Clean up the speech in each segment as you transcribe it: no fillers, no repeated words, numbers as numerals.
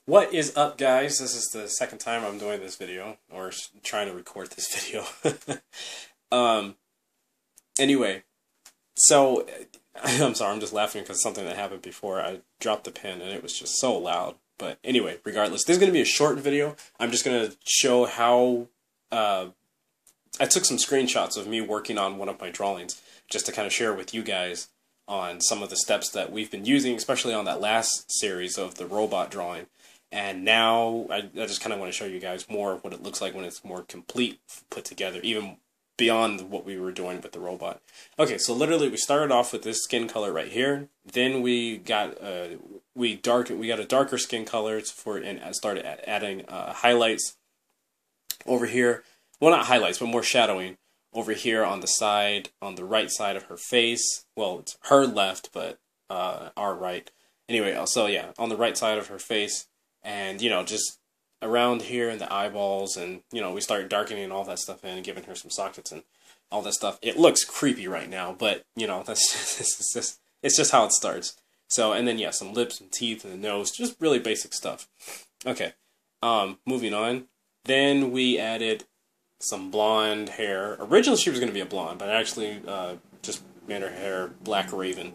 What is up, guys? This is the second time I'm doing this video, or trying to record this video. um, anyway, so, I'm sorry, I'm just laughing because something that happened before. I dropped the pen and it was just so loud. But anyway, regardless, this is going to be a short video. I'm just going to show how, I took some screenshots of me working on one of my drawings, just to kind of share with you guys on some of the steps that we've been using, especially on that last series of the robot drawing. And now I just kind of want to show you guys more of what it looks like when it's more complete, put together, even beyond what we were doing with the robot. Okay, so literally we started off with this skin color right here. Then we got we got a darker skin color and started adding highlights over here. Well, not highlights, but more shadowing over here on the side, on the right side of her face. Well, it's her left, but our right. Anyway, so yeah, on the right side of her face. And, you know, just around here in the eyeballs, and, you know, we start darkening all that stuff in and giving her some sockets and all that stuff. It looks creepy right now, but, you know, it's just how it starts. So, and then, yeah, some lips and teeth and the nose, just really basic stuff. Okay, moving on. Then we added some blonde hair. Originally she was going to be a blonde, but I actually just made her hair black raven.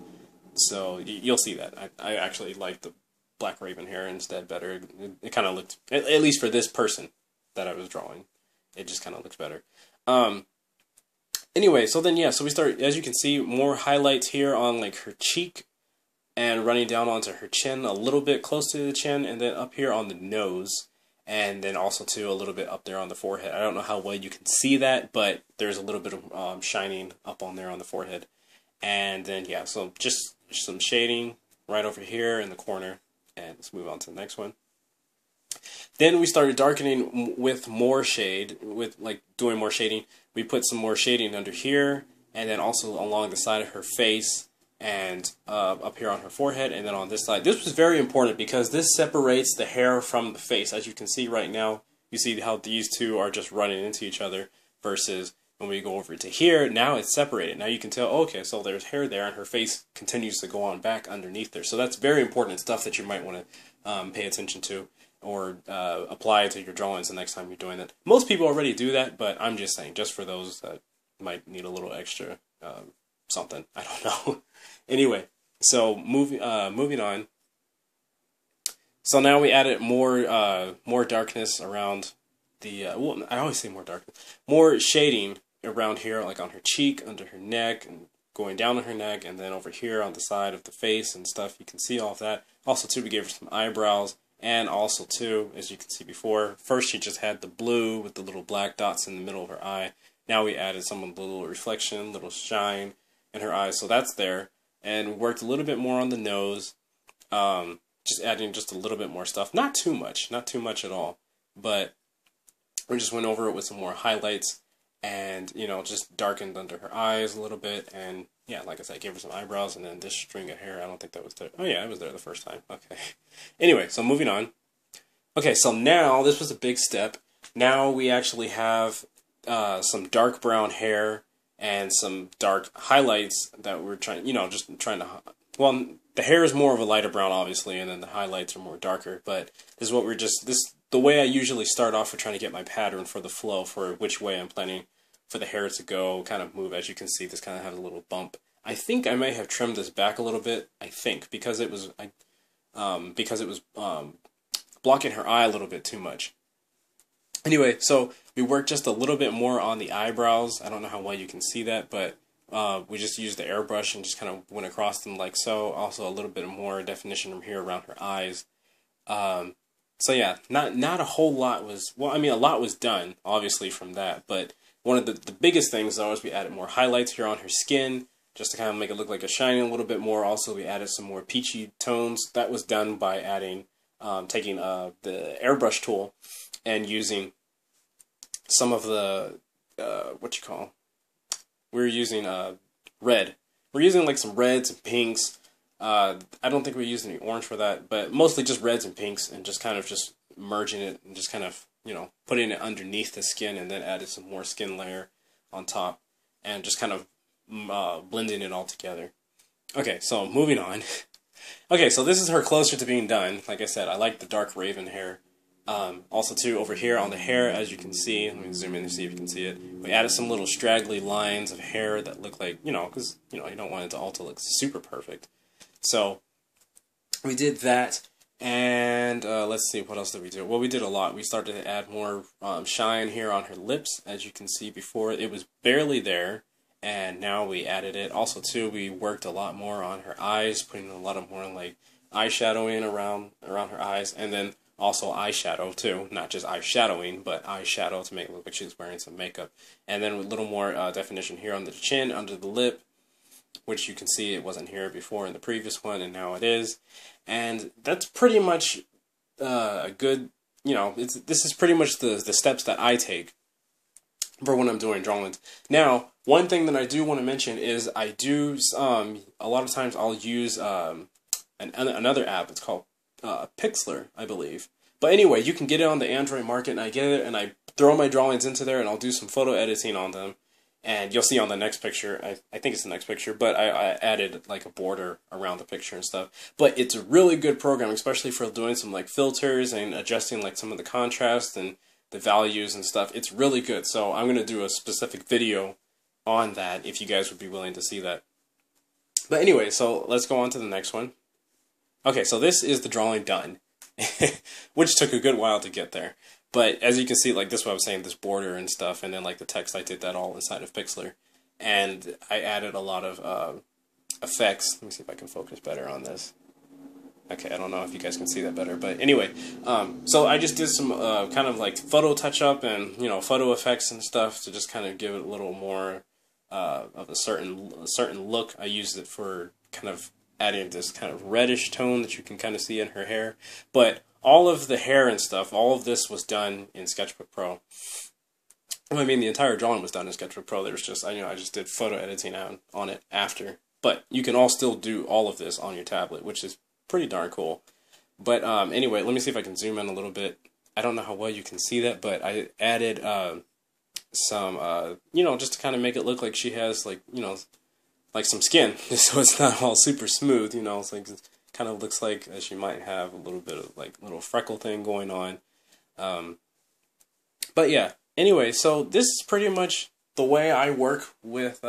So, you'll see that. I actually like the black raven hair instead better. It kind of looked, at least for this person that I was drawing, it just kind of looks better. Anyway, so then yeah, so we start, as you can see, more highlights here on like her cheek and running down onto her chin a little bit close to the chin, and then up here on the nose, and then also too a little bit up there on the forehead. I don't know how well you can see that, but there's a little bit of shining up on there on the forehead. And then yeah, so just some shading right over here in the corner. And let's move on to the next one. Then we started darkening with more shade, with like doing more shading. We put some more shading under here, and then also along the side of her face, and up here on her forehead, and then on this side. This was very important because this separates the hair from the face. As you can see right now, you see how these two are just running into each other, versus when we go over to here, now it's separated. Now you can tell, okay, so there's hair there, and her face continues to go on back underneath there. So that's very important stuff that you might want to pay attention to, or apply to your drawings the next time you're doing that. Most people already do that, but I'm just saying, just for those that might need a little extra something. I don't know. Anyway, so moving on. So now we added more darkness around the, well, I always say more darkness, more shading around here, like on her cheek, under her neck, and going down on her neck, and then over here on the side of the face and stuff. You can see all of that. Also, too, we gave her some eyebrows, and also, too, as you can see before, first she just had the blue with the little black dots in the middle of her eye. Now we added some of the little reflection, little shine in her eyes, so that's there. And worked a little bit more on the nose, just adding just a little bit more stuff. Not too much at all, but we just went over it with some more highlights, and, you know, just darkened under her eyes a little bit, and, yeah, like I said, I gave her some eyebrows, and then this string of hair, I don't think that was there. Oh, yeah, it was there the first time. Okay. Anyway, so moving on. Okay, so now, this was a big step. Now we actually have some dark brown hair and some dark highlights that we're trying, you know, just trying to, well, the hair is more of a lighter brown, obviously, and then the highlights are more darker, but this is what we're just, the way I usually start off with trying to get my pattern for the flow, for which way I'm planning for the hair to go, kind of move. As you can see, this kind of has a little bump. I think I may have trimmed this back a little bit, I think, because it was blocking her eye a little bit too much. Anyway, so we worked just a little bit more on the eyebrows. I don't know how well you can see that, but we just used the airbrush and just kind of went across them like so. Also a little bit more definition from here around her eyes. So yeah, not a whole lot was, well, I mean, a lot was done, obviously, from that, but one of the biggest things, though, is we added more highlights here on her skin, just to kind of make it look like it's shining a little bit more. Also, we added some more peachy tones. That was done by adding, taking the airbrush tool and using some of the, we're using red. We're using like some reds and pinks. I don't think we used any orange for that, but mostly just reds and pinks, and just kind of just merging it and just kind of, you know, putting it underneath the skin, and then added some more skin layer on top, and just kind of blending it all together. Okay, so moving on. Okay, so this is her closer to being done. Like I said, I like the dark raven hair. Also, too, over here on the hair, as you can see, let me zoom in and see if you can see it. We added some little straggly lines of hair that look like, you know, because, you know, you don't want it to all to look super perfect. So, we did that, and let's see, what else did we do? Well, we did a lot. We started to add more shine here on her lips. As you can see before, it was barely there, and now we added it. Also, too, we worked a lot more on her eyes, putting a lot of more, like, eyeshadowing around her eyes, and then also eyeshadow too, not just eyeshadowing, but eyeshadow to make it look like she's wearing some makeup. And then a little more definition here on the chin, under the lip, which you can see it wasn't here before in the previous one, and now it is. And that's pretty much a good, you know, this is pretty much the steps that I take for when I'm doing drawings. Now, one thing that I do want to mention is I do, a lot of times I'll use another app. It's called Pixlr, I believe. But anyway, you can get it on the Android market, and I get it, and I throw my drawings into there, and I'll do some photo editing on them. And you'll see on the next picture, I think it's the next picture, but I added like a border around the picture and stuff. But it's a really good program, especially for doing some like filters and adjusting like some of the contrast and the values and stuff. It's really good. So I'm going to do a specific video on that if you guys would be willing to see that. But anyway, so let's go on to the next one. Okay, so this is the drawing done, which took a good while to get there. But as you can see, like this is what I was saying, this border and stuff, and then like the text, I did that all inside of Pixlr. And I added a lot of effects. Let me see if I can focus better on this. Okay, I don't know if you guys can see that better, but anyway, so I just did some kind of like photo touch-up and, you know, photo effects and stuff to just kind of give it a little more of a certain look. I used it for kind of adding this kind of reddish tone that you can kind of see in her hair. But all of the hair and stuff, all of this was done in Sketchbook Pro. I mean, the entire drawing was done in Sketchbook Pro. There was just, I just did photo editing on it after. But you can all still do all of this on your tablet, which is pretty darn cool. But anyway, let me see if I can zoom in a little bit. I don't know how well you can see that, but I added some, you know, just to kind of make it look like she has, like, you know, like some skin, so it's not all super smooth, you know. It's like, it kind of looks like she might have a little bit of like little freckle thing going on. But yeah, anyway, so this is pretty much the way I work with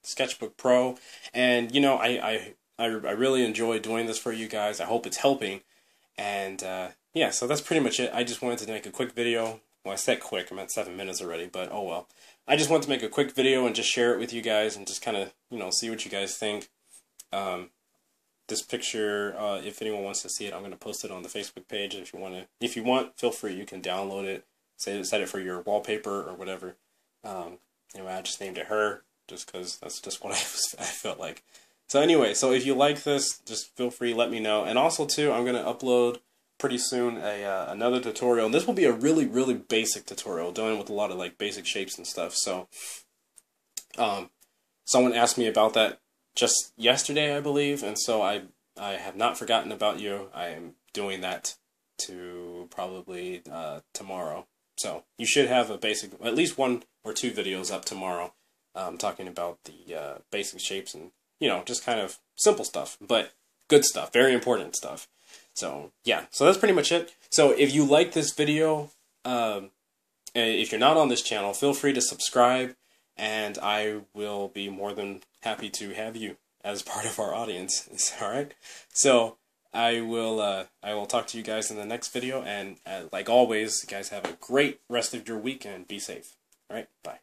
Sketchbook Pro, and you know, I really enjoy doing this for you guys. I hope it's helping, and yeah, so that's pretty much it. I just wanted to make a quick video. Well, I said quick, I'm at 7 minutes already, but oh well. I just wanted to make a quick video and just share it with you guys and just kind of, you know, see what you guys think. This picture, if anyone wants to see it, I'm going to post it on the Facebook page. If you want, feel free. You can download it, set it for your wallpaper or whatever. Anyway, I just named it her just because that's just what I felt like. So anyway, so if you like this, just feel free, let me know. And also too, I'm going to upload pretty soon another tutorial, and this will be a really basic tutorial dealing with a lot of like basic shapes and stuff. So someone asked me about that just yesterday, I believe, and so I have not forgotten about you. I am doing that to probably tomorrow, so you should have a basic, at least 1 or 2 videos up tomorrow talking about the basic shapes and, you know, just kind of simple stuff, but good stuff, very important stuff. So, yeah, so that's pretty much it. So, if you like this video, if you're not on this channel, feel free to subscribe, and I will be more than happy to have you as part of our audience. Alright? So, I will talk to you guys in the next video, and like always, you guys have a great rest of your week, and be safe. Alright? Bye.